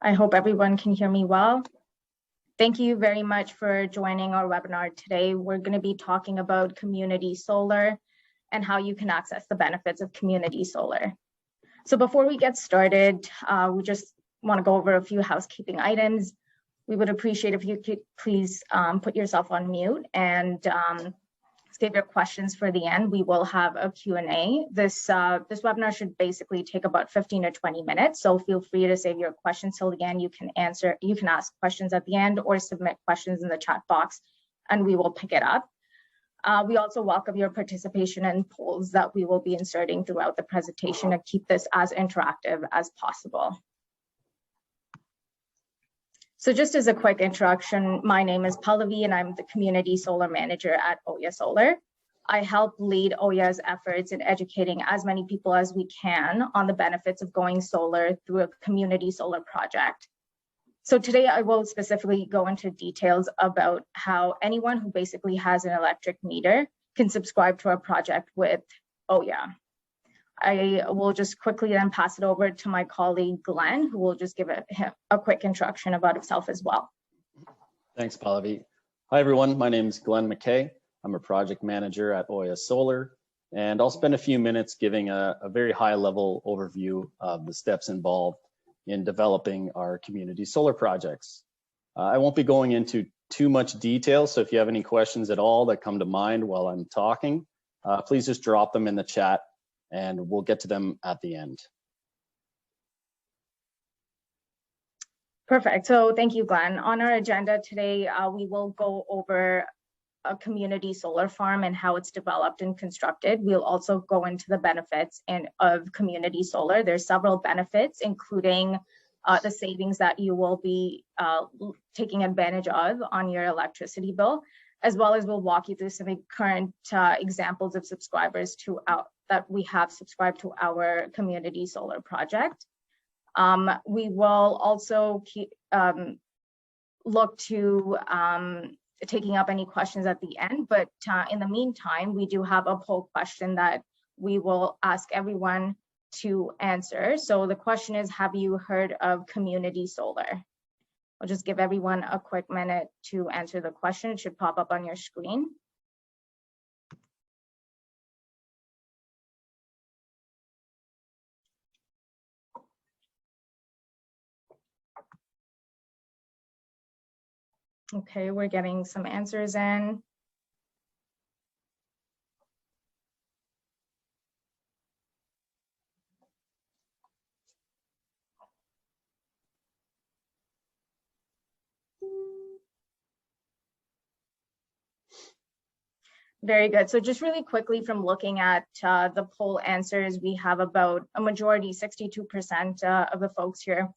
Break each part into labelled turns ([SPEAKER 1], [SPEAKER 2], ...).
[SPEAKER 1] I hope everyone can hear me well. Thank you very much for joining our webinar today. We're going to be talking about community solar and how you can access the benefits of community solar. So before we get started, we just want to go over a few housekeeping items. We would appreciate if you could please put yourself on mute and save your questions for the end. We will have a Q&A. This webinar should basically take about 15 or 20 minutes. So feel free to save your questions till the end. You can ask questions at the end or submit questions in the chat box and we will pick it up. We also welcome your participation in polls that we will be inserting throughout the presentation to keep this as interactive as possible. So just as a quick introduction, my name is Pallavi and I'm the Community Solar Manager at OYA Solar. I help lead OYA's efforts in educating as many people as we can on the benefits of going solar through a community solar project. So today I will specifically go into details about how anyone who basically has an electric meter can subscribe to our project with OYA. I will just quickly then pass it over to my colleague, Glenn, who will just give a quick introduction about himself as well.
[SPEAKER 2] Thanks, Pallavi. Hi, everyone. My name is Glenn McKay. I'm a project manager at OYA Solar, and I'll spend a few minutes giving a very high-level overview of the steps involved in developing our community solar projects. I won't be going into too much detail, so if you have any questions at all that come to mind while I'm talking, please just drop them in the chat and we'll get to them at the end.
[SPEAKER 1] Perfect. So thank you, Glenn. On our agenda today, we will go over a community solar farm and how it's developed and constructed. We'll also go into the benefits of community solar. There's several benefits, including the savings that you will be taking advantage of on your electricity bill, as well as we'll walk you through some current examples of subscribers that we have subscribed to our community solar project. We will also look to taking up any questions at the end, but in the meantime, we do have a poll question that we will ask everyone to answer. So the question is, have you heard of community solar? I'll just give everyone a quick minute to answer the question. It should pop up on your screen. Okay, we're getting some answers in. Very good. So just really quickly from looking at the poll answers, we have about a majority, 62% of the folks here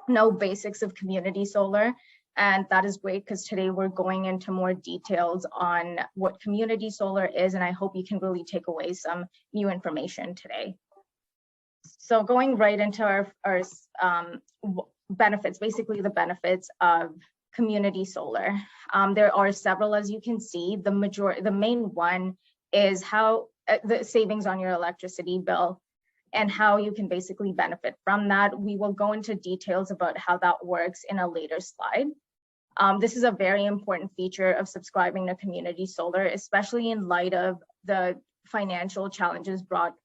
[SPEAKER 1] know basics of community solar. And that is great because today we're going into more details on what community solar is, and I hope you can really take away some new information today. So going right into our benefits, basically the benefits of community solar. There are several, as you can see. The main one is how the savings on your electricity bill and how you can basically benefit from that. We will go into details about how that works in a later slide. This is a very important feature of subscribing to community solar, especially in light of the financial challenges brought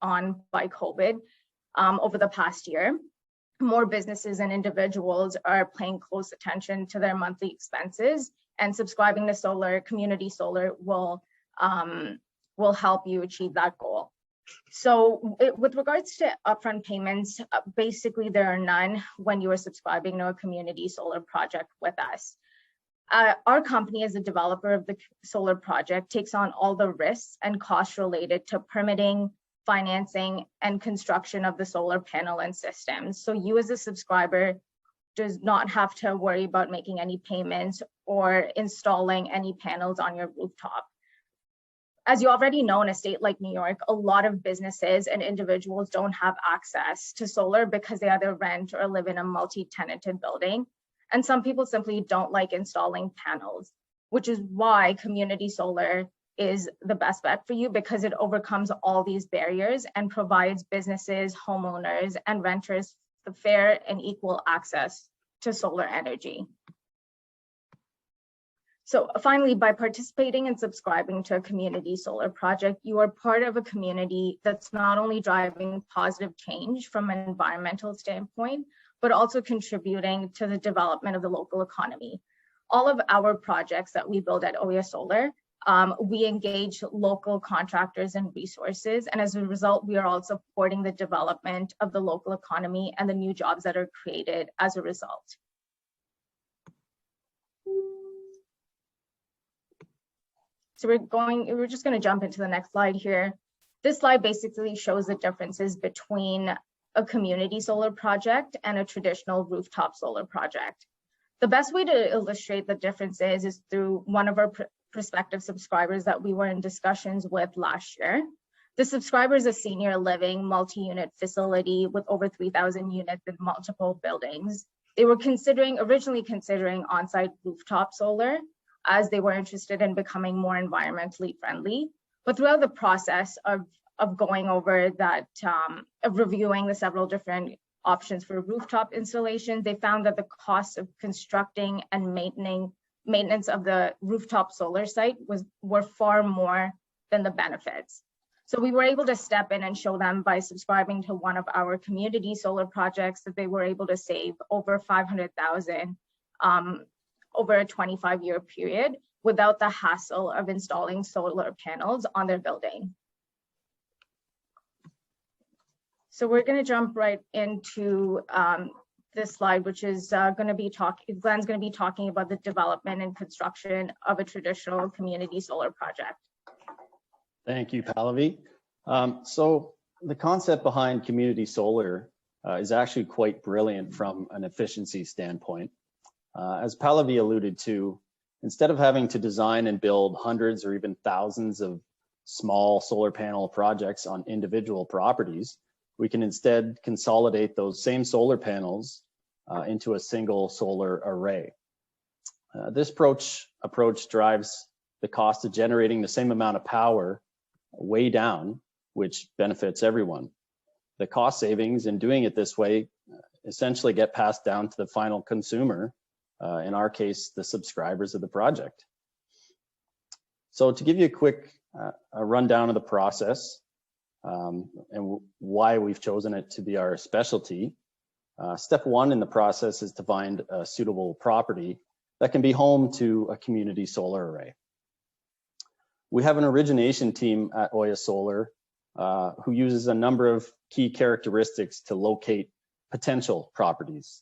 [SPEAKER 1] on by COVID over the past year. More businesses and individuals are paying close attention to their monthly expenses, and subscribing to solar, community solar will help you achieve that goal. So with regards to upfront payments, basically there are none when you are subscribing to a community solar project with us. Our company, as a developer of the solar project, takes on all the risks and costs related to permitting, financing, and construction of the solar panel and systems. So you as a subscriber does not have to worry about making any payments or installing any panels on your rooftop. As you already know, in a state like New York, a lot of businesses and individuals don't have access to solar because they either rent or live in a multi-tenanted building. And some people simply don't like installing panels, which is why community solar is the best bet for you, because it overcomes all these barriers and provides businesses, homeowners, and renters the fair and equal access to solar energy. So finally, by participating and subscribing to a community solar project, you are part of a community that's not only driving positive change from an environmental standpoint, but also contributing to the development of the local economy. All of our projects that we build at OYA Solar, we engage local contractors and resources. And as a result, we are also supporting the development of the local economy and the new jobs that are created as a result. So we're just going to jump into the next slide here. This slide basically shows the differences between a community solar project and a traditional rooftop solar project. The best way to illustrate the differences is through one of our prospective subscribers that we were in discussions with last year. The subscriber is a senior living multi-unit facility with over 3,000 units in multiple buildings. They were originally considering on-site rooftop solar, as they were interested in becoming more environmentally friendly. But throughout the process of going over that, of reviewing the several different options for rooftop installation, they found that the cost of constructing and maintenance of the rooftop solar site were far more than the benefits. So we were able to step in and show them by subscribing to one of our community solar projects that they were able to save over $500,000 over a 25-year period without the hassle of installing solar panels on their building. So we're going to jump right into this slide, which is Glenn's going to be talking about the development and construction of a traditional community solar project.
[SPEAKER 2] Thank you, Pallavi. So the concept behind community solar is actually quite brilliant from an efficiency standpoint. As Pallavi alluded to, instead of having to design and build hundreds or even thousands of small solar panel projects on individual properties, we can instead consolidate those same solar panels into a single solar array. This approach drives the cost of generating the same amount of power way down, which benefits everyone. The cost savings in doing it this way essentially get passed down to the final consumer, in our case, the subscribers of the project. So to give you a quick rundown of the process and why we've chosen it to be our specialty, step one in the process is to find a suitable property that can be home to a community solar array. We have an origination team at OYA Solar who uses a number of key characteristics to locate potential properties.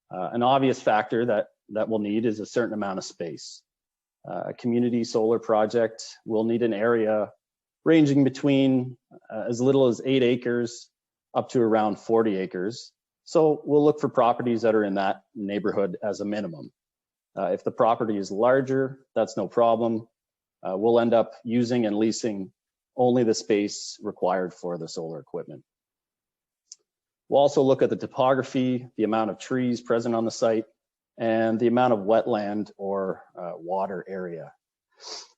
[SPEAKER 2] An obvious factor that we'll need is a certain amount of space. A community solar project will need an area ranging between as little as 8 acres up to around 40 acres. So we'll look for properties that are in that neighborhood as a minimum. If the property is larger, that's no problem. We'll end up using and leasing only the space required for the solar equipment. We'll also look at the topography, the amount of trees present on the site, and the amount of wetland or water area.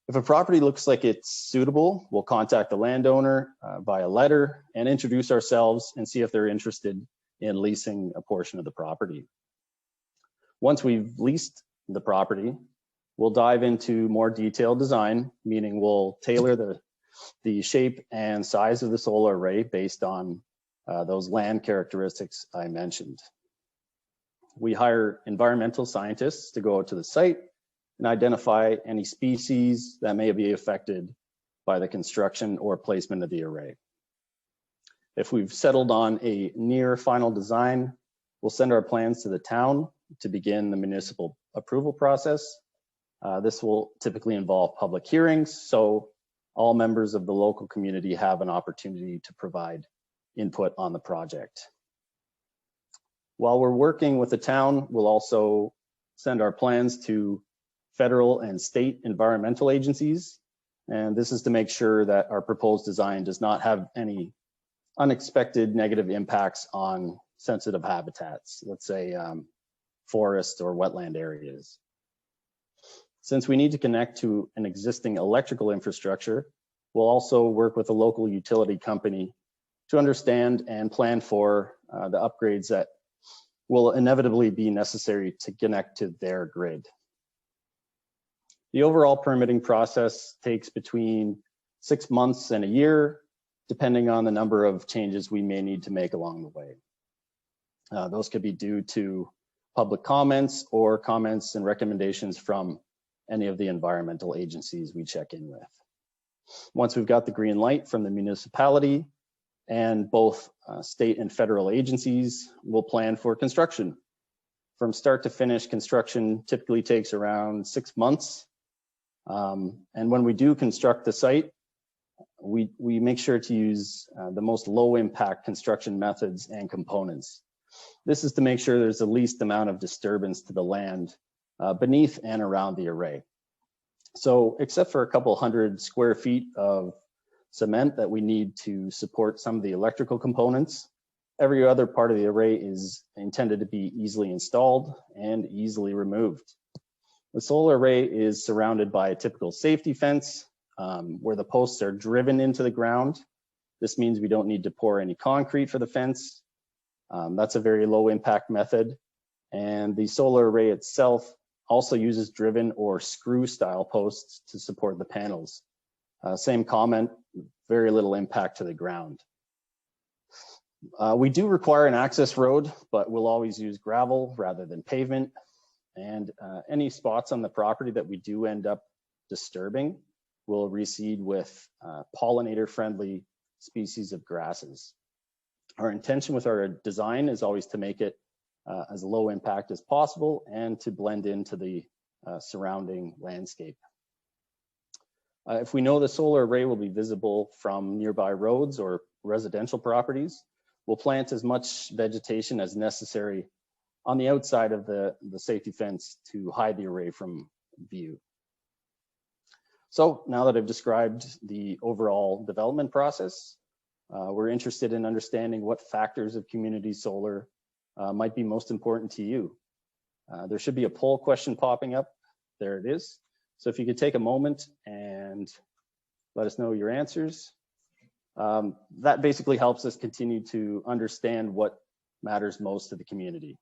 [SPEAKER 2] If a property looks like it's suitable, we'll contact the landowner via letter and introduce ourselves and see if they're interested in leasing a portion of the property. Once we've leased the property, we'll dive into more detailed design, meaning we'll tailor the shape and size of the solar array based on those land characteristics I mentioned. We hire environmental scientists to go out to the site and identify any species that may be affected by the construction or placement of the array. If we've settled on a near final design, we'll send our plans to the town to begin the municipal approval process. This will typically involve public hearings, so all members of the local community have an opportunity to provide input on the project. While we're working with the town, we'll also send our plans to federal and state environmental agencies. And this is to make sure that our proposed design does not have any unexpected negative impacts on sensitive habitats, let's say forest or wetland areas. Since we need to connect to an existing electrical infrastructure, we'll also work with a local utility company to understand and plan for the upgrades that will inevitably be necessary to connect to their grid. The overall permitting process takes between 6 months and a year, depending on the number of changes we may need to make along the way. Those could be due to public comments or comments and recommendations from any of the environmental agencies we check in with. Once we've got the green light from the municipality and both state and federal agencies, we'll plan for construction. From start to finish, construction typically takes around 6 months. And when we do construct the site, we make sure to use the most low impact construction methods and components. This is to make sure there's the least amount of disturbance to the land beneath and around the array. So except for a couple hundred square feet of cement that we need to support some of the electrical components, every other part of the array is intended to be easily installed and easily removed. The solar array is surrounded by a typical safety fence where the posts are driven into the ground. This means we don't need to pour any concrete for the fence. That's a very low impact method. And the solar array itself also uses driven or screw style posts to support the panels. Same comment, very little impact to the ground. We do require an access road, but we'll always use gravel rather than pavement. And any spots on the property that we do end up disturbing will reseed with pollinator-friendly species of grasses. Our intention with our design is always to make it as low impact as possible and to blend into the surrounding landscape. If we know the solar array will be visible from nearby roads or residential properties, we'll plant as much vegetation as necessary on the outside of the safety fence to hide the array from view. So now that I've described the overall development process, we're interested in understanding what factors of community solar might be most important to you. There should be a poll question popping up. There it is. So if you could take a moment and let us know your answers. That basically helps us continue to understand what matters most to the community.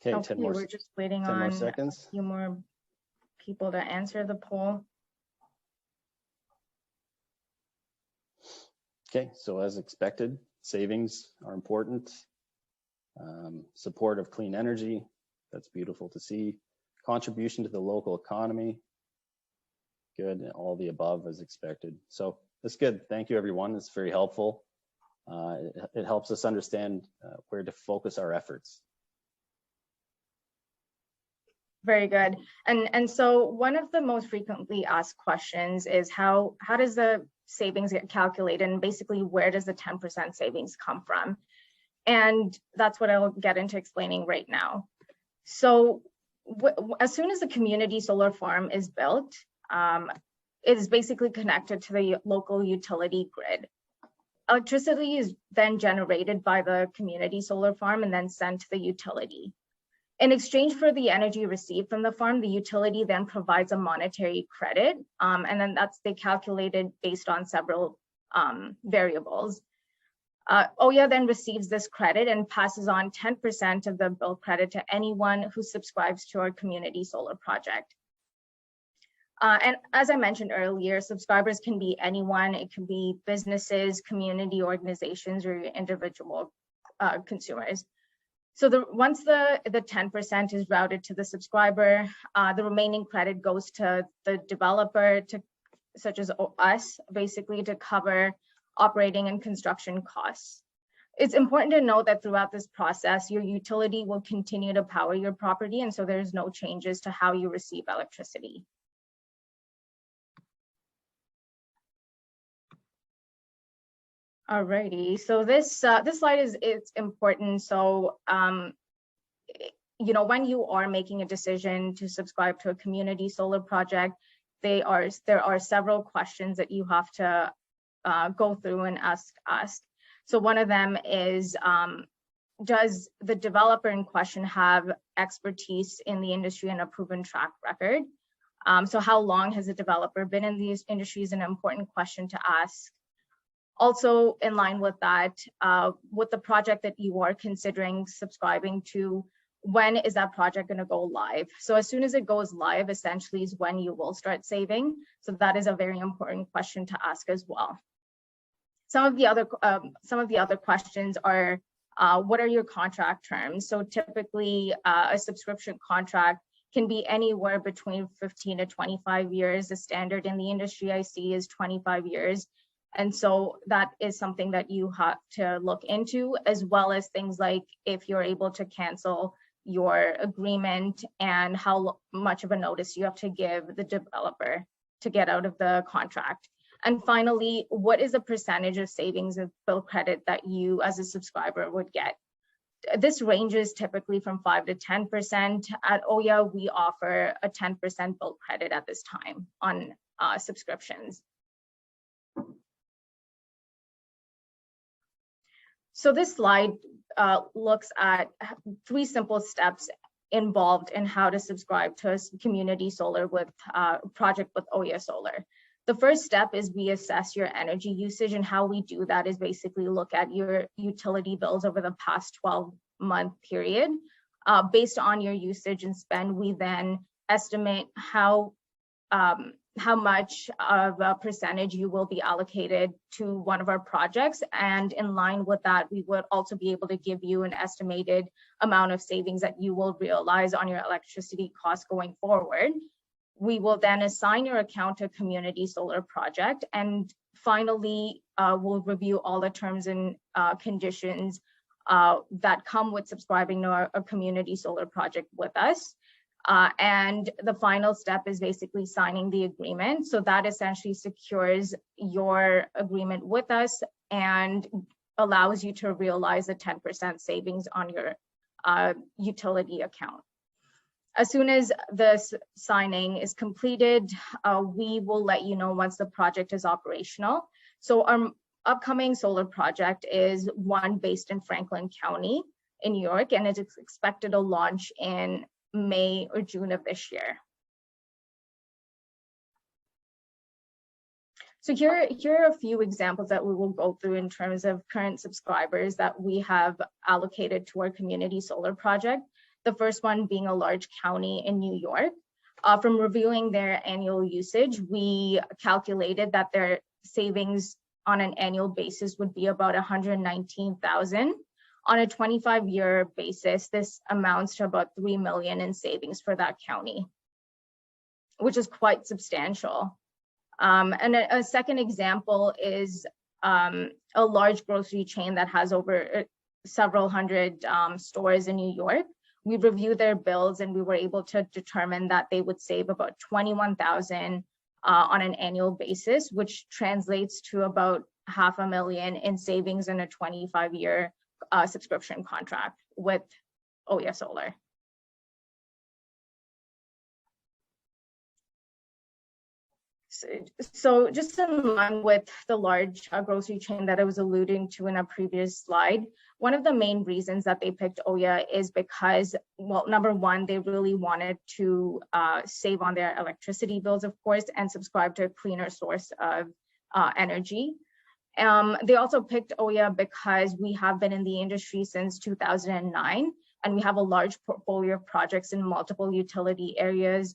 [SPEAKER 2] Okay,
[SPEAKER 1] Okay, we're just waiting
[SPEAKER 2] 10 more
[SPEAKER 1] on
[SPEAKER 2] seconds.
[SPEAKER 1] a few more people to answer the poll.
[SPEAKER 2] Okay, so as expected, savings are important. Support of clean energy, that's beautiful to see. Contribution to the local economy, good, and all the above as expected. So that's good. Thank you, everyone. It's very helpful. It helps us understand where to focus our efforts.
[SPEAKER 1] Very good. And so one of the most frequently asked questions is how does the savings get calculated, and basically where does the 10% savings come from? And that's what I'll get into explaining right now. So as soon as the community solar farm is built, it is basically connected to the local utility grid. Electricity is then generated by the community solar farm and then sent to the utility. In exchange for the energy received from the farm, the utility then provides a monetary credit, and then they calculated based on several variables. OYA then receives this credit and passes on 10% of the bill credit to anyone who subscribes to our community solar project. And as I mentioned earlier, subscribers can be anyone. It can be businesses, community organizations, or individual consumers. So once the 10% is routed to the subscriber, the remaining credit goes to the developer, such as us, basically to cover operating and construction costs. It's important to note that throughout this process, your utility will continue to power your property, and so there's no changes to how you receive electricity. Alrighty, so this slide is important. So when you are making a decision to subscribe to a community solar project, there are several questions that you have to go through and ask us. So one of them is, does the developer in question have expertise in the industry and a proven track record? So how long has a developer been in these industries? An important question to ask. Also, in line with that, with the project that you are considering subscribing to, when is that project going to go live? So as soon as it goes live, essentially is when you will start saving. So that is a very important question to ask as well. Some of the other questions are, what are your contract terms? So typically a subscription contract can be anywhere between 15 to 25 years. The standard in the industry I see is 25 years. And so that is something that you have to look into, as well as things like if you're able to cancel your agreement and how much of a notice you have to give the developer to get out of the contract. And finally, what is the percentage of savings of bill credit that you as a subscriber would get? This ranges typically from 5 to 10%. At OYA, we offer a 10% bill credit at this time on subscriptions. So this slide looks at 3 simple steps involved in how to subscribe to a community solar project with OYA Solar. The first step is we assess your energy usage, and how we do that is basically look at your utility bills over the past 12-month period. Based on your usage and spend, we then estimate how much of a percentage you will be allocated to one of our projects. And in line with that, we would also be able to give you an estimated amount of savings that you will realize on your electricity costs going forward. We will then assign your account to a community solar project. And finally, we'll review all the terms and conditions that come with subscribing to a community solar project with us. And the final step is basically signing the agreement. So that essentially secures your agreement with us and allows you to realize a 10% savings on your utility account. As soon as the signing is completed, we will let you know once the project is operational. So our upcoming solar project is one based in Franklin County in New York, and it is expected to launch in May or June of this year. So here are a few examples that we will go through in terms of current subscribers that we have allocated to our community solar project. The first one being a large county in New York. From reviewing their annual usage, we calculated that their savings on an annual basis would be about $119,000. On a 25-year basis, this amounts to about $3 million in savings for that county, which is quite substantial. And a second example is a large grocery chain that has over several hundred stores in New York. We reviewed their bills and we were able to determine that they would save about $21,000 on an annual basis, which translates to about $500,000 in savings in a 25-year subscription contract with OYA Solar. So just in line with the large grocery chain that I was alluding to in a previous slide, one of the main reasons that they picked OYA is because, well, number one, they really wanted to save on their electricity bills, of course, and subscribe to a cleaner source of energy. They also picked OYA because we have been in the industry since 2009, and we have a large portfolio of projects in multiple utility areas,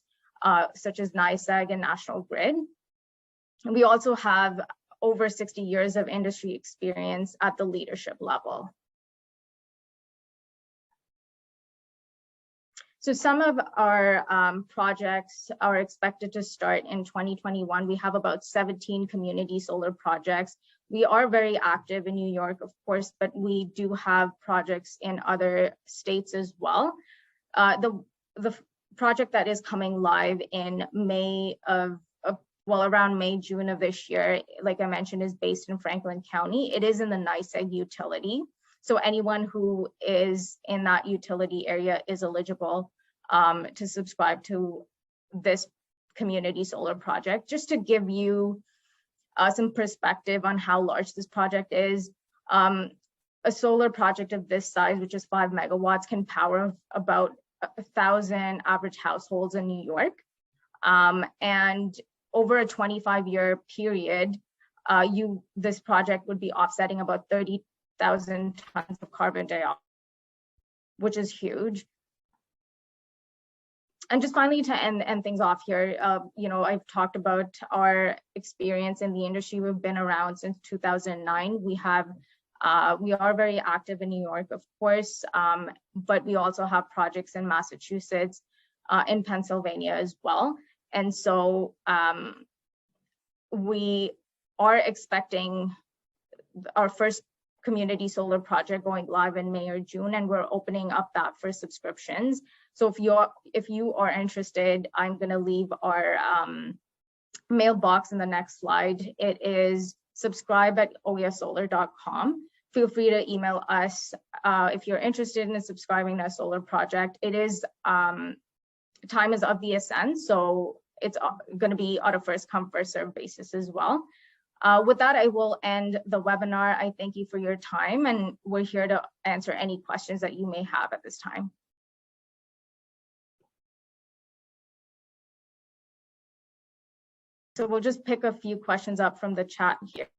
[SPEAKER 1] such as NYSEG and National Grid. We also have over 60 years of industry experience at the leadership level. So some of our projects are expected to start in 2021. We have about 17 community solar projects. We are very active in New York, of course, but we do have projects in other states as well. The project that is coming live in May around May, June of this year, like I mentioned, is based in Franklin County. It is in the NYSEG utility. So anyone who is in that utility area is eligible to subscribe to this community solar project. Just to give you some perspective on how large this project is, a solar project of this size, which is 5 megawatts, can power about 1,000 average households in New York. And over a 25-year period, this project would be offsetting about 30,000 tons of carbon dioxide, which is huge. And just finally, to end things off here, I've talked about our experience in the industry. We've been around since 2009. We are very active in New York, of course, but we also have projects in Massachusetts, in Pennsylvania as well. And so we are expecting our first community solar project going live in May or June, and we're opening up that for subscriptions. So if you are interested, I'm going to leave our mailbox in the next slide. It is subscribe@oyasolar.com. Feel free to email us if you're interested in subscribing to a solar project. It is time is of the essence, so it's going to be on a first come first serve basis as well. With that, I will end the webinar. I thank you for your time, and we're here to answer any questions that you may have at this time. So we'll just pick a few questions up from the chat here.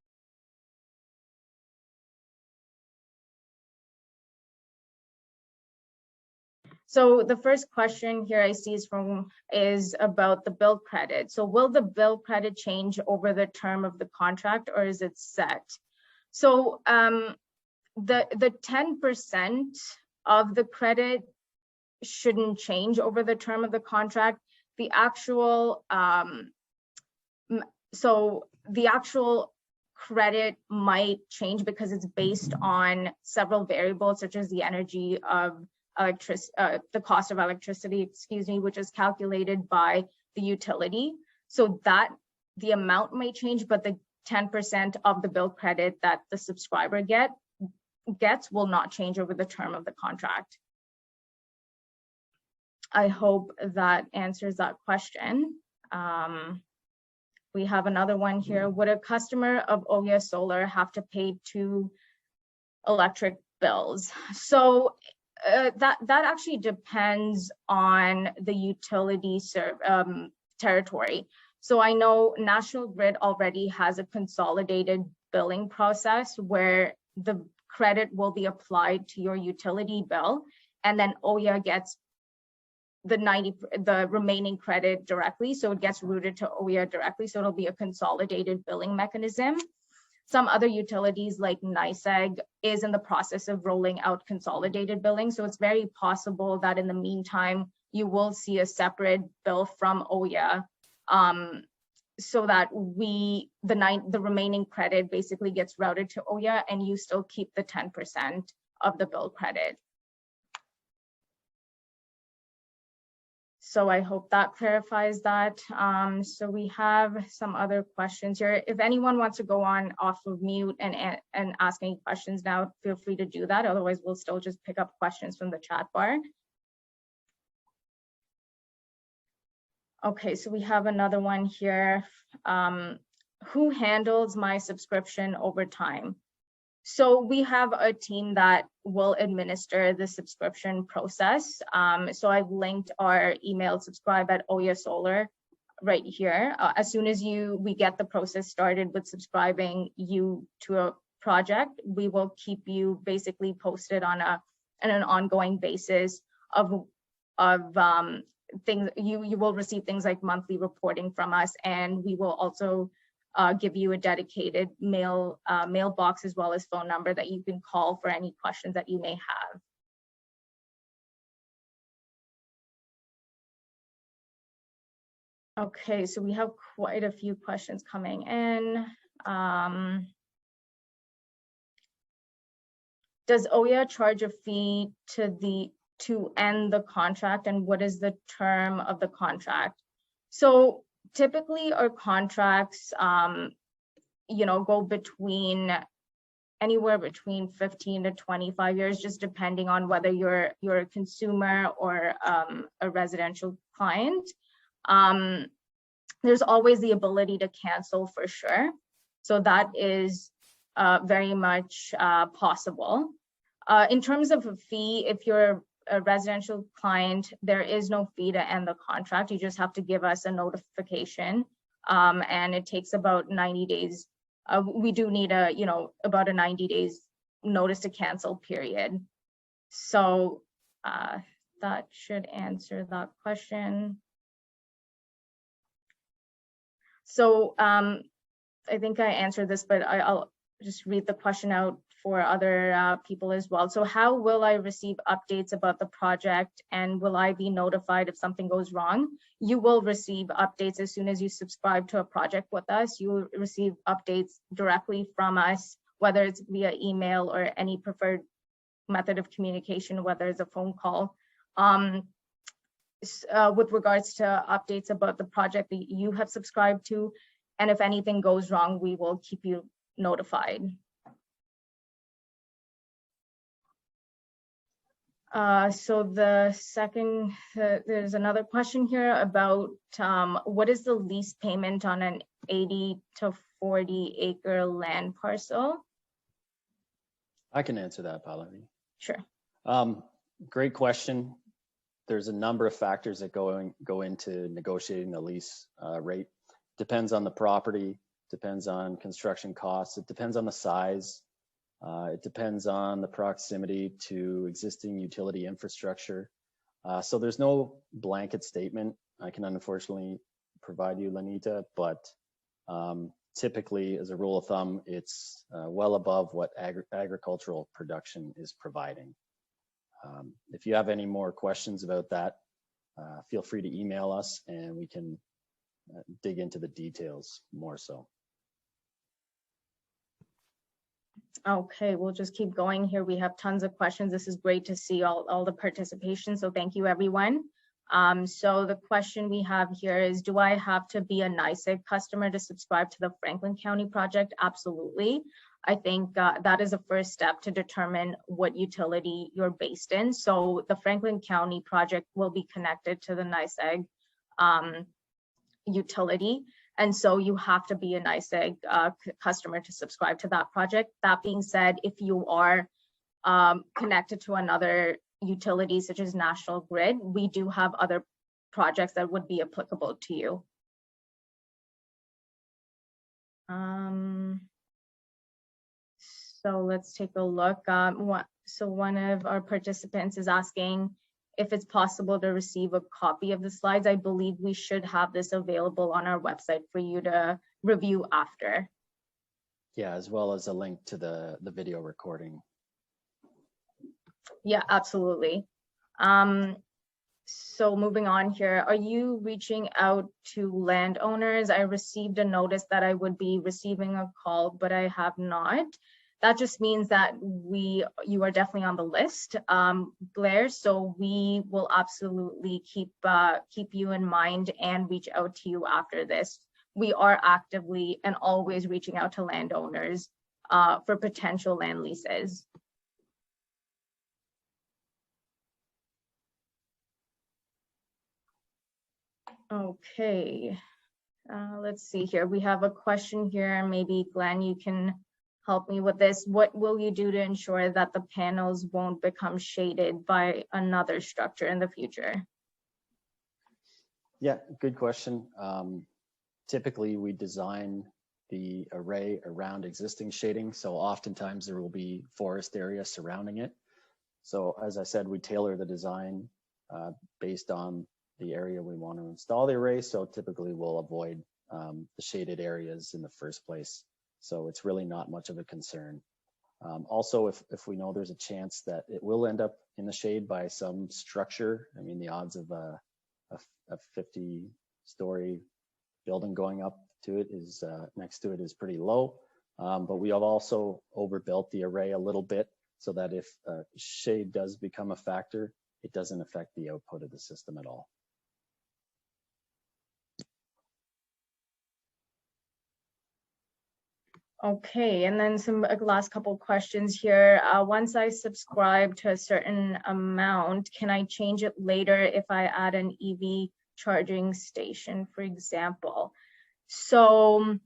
[SPEAKER 1] So the first question here I see is about the bill credit. So will the bill credit change over the term of the contract, or is it set? So the 10% of the credit shouldn't change over the term of the contract. The actual credit might change because it's based on several variables, such as the energy of the cost of electricity, which is calculated by the utility. So that the amount may change, but the 10% of the bill credit that the subscriber gets will not change over the term of the contract. I hope that answers that question. We have another one here. Would a customer of OYA Solar have to pay 2 electric bills? So that actually depends on the utility territory. So I know National Grid already has a consolidated billing process where the credit will be applied to your utility bill, and then OYA gets the remaining credit directly. So it gets routed to OYA directly. So it'll be a consolidated billing mechanism. Some other utilities like NYSEG is in the process of rolling out consolidated billing. So it's very possible that in the meantime, you will see a separate bill from OYA so that the remaining credit basically gets routed to OYA and you still keep the 10% of the bill credit. So I hope that clarifies that. So we have some other questions here. If anyone wants to go on off of mute and ask any questions now, feel free to do that. Otherwise, we'll still just pick up questions from the chat bar. Okay, so we have another one here. Who handles my subscription over time? So we have a team that will administer the subscription process. So I've linked our email subscribe@OYA Solar right here. As soon as we get the process started with subscribing you to a project, we will keep you basically posted on an ongoing basis of things. You will receive things like monthly reporting from us, and we will also give you a dedicated mailbox as well as phone number that you can call for any questions that you may have. Okay, so we have quite a few questions coming in. Does OYA charge a fee to end the contract, and what is the term of the contract? So typically our contracts, go between anywhere between 15 to 25 years, just depending on whether you're a consumer or a residential client. There's always the ability to cancel for sure. So that is very much possible. In terms of a fee, if you're a residential client, there is no fee to end the contract. You just have to give us a notification, and it takes about 90 days. We do need about a 90 days notice to cancel period. So that should answer that question. So I think I answered this, but I'll just read the question out for other people as well. So how will I receive updates about the project, and will I be notified if something goes wrong? You will receive updates as soon as you subscribe to a project with us. You will receive updates directly from us, whether it's via email or any preferred method of communication, whether it's a phone call. With regards to updates about the project that you have subscribed to, and if anything goes wrong, we will keep you notified. So the second, there's another question here about what is the lease payment on an 80 to 40 acre land parcel?
[SPEAKER 2] I can answer that, Pallavi.
[SPEAKER 1] Sure.
[SPEAKER 2] Great question. There's a number of factors that go into negotiating the lease rate. Depends on the property, depends on construction costs, it depends on the size, it depends on the proximity to existing utility infrastructure. So there's no blanket statement I can unfortunately provide you, Lenita, but typically, as a rule of thumb, it's well above what agricultural production is providing. If you have any more questions about that, feel free to email us and we can dig into the details more so.
[SPEAKER 1] Okay, we'll just keep going here. We have tons of questions. This is great to see all the participation. So thank you, everyone. So the question we have here is, do I have to be a NYSEG customer to subscribe to the Franklin County project? Absolutely. I think that is a first step to determine what utility you're based in. So the Franklin County project will be connected to the NYSEG utility. And so you have to be a NYSEG customer to subscribe to that project. That being said, if you are connected to another utility such as National Grid, we do have other projects that would be applicable to you. So let's take a look. So one of our participants is asking if it's possible to receive a copy of the slides. I believe we should have this available on our website for you to review after.
[SPEAKER 2] Yeah, as well as a link to the video recording.
[SPEAKER 1] Yeah, absolutely. So moving on here, are you reaching out to landowners? I received a notice that I would be receiving a call, but I have not. That just means that you are definitely on the list, Blair. So we will absolutely keep you in mind and reach out to you after this. We are actively and always reaching out to landowners for potential land leases. Okay, let's see here. We have a question here. Maybe Glenn, you can help me with this. What will you do to ensure that the panels won't become shaded by another structure in the future?
[SPEAKER 2] Yeah, good question. Typically, we design the array around existing shading. So oftentimes there will be forest area surrounding it. So as I said, we tailor the design based on the area we want to install the array. So typically we'll avoid the shaded areas in the first place. So it's really not much of a concern. Also, if we know there's a chance that it will end up in the shade by some structure, I mean, the odds of a 50-story building going up to it is next to it is pretty low. But we have also overbuilt the array a little bit so that if shade does become a factor, it doesn't affect the output of the system at all.
[SPEAKER 1] Okay, and then some last couple questions here. Once I subscribe to a certain amount, can I change it later if I add an EV charging station, for example? So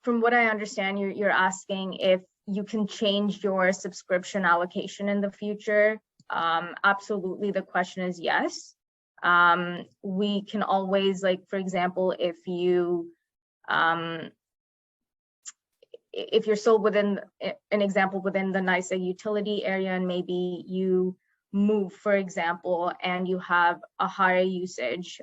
[SPEAKER 1] from what I understand, you're asking if you can change your subscription allocation in the future. Absolutely, the question is yes. We can always, like, for example, if you're still within an example within the NYSEG utility area, and maybe you move, for example, and you have a higher usage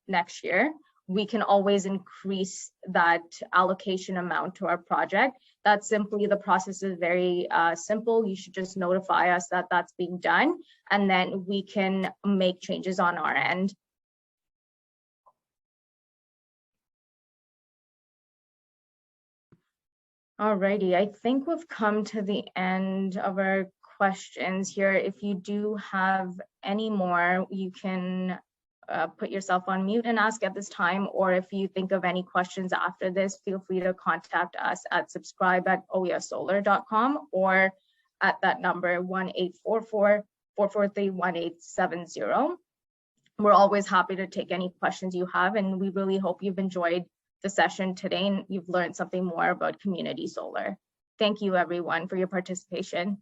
[SPEAKER 1] next year, we can always increase that allocation amount to our project. That's simply, the process is very simple. You should just notify us that that's being done, and then we can make changes on our end. Alrighty, I think we've come to the end of our questions here. If you do have any more, you can put yourself on mute and ask at this time, or if you think of any questions after this, feel free to contact us at subscribe@oyasolar.com or at that number 1-844-443-1870. We're always happy to take any questions you have, and we really hope you've enjoyed the session today and you've learned something more about community solar. Thank you everyone for your participation.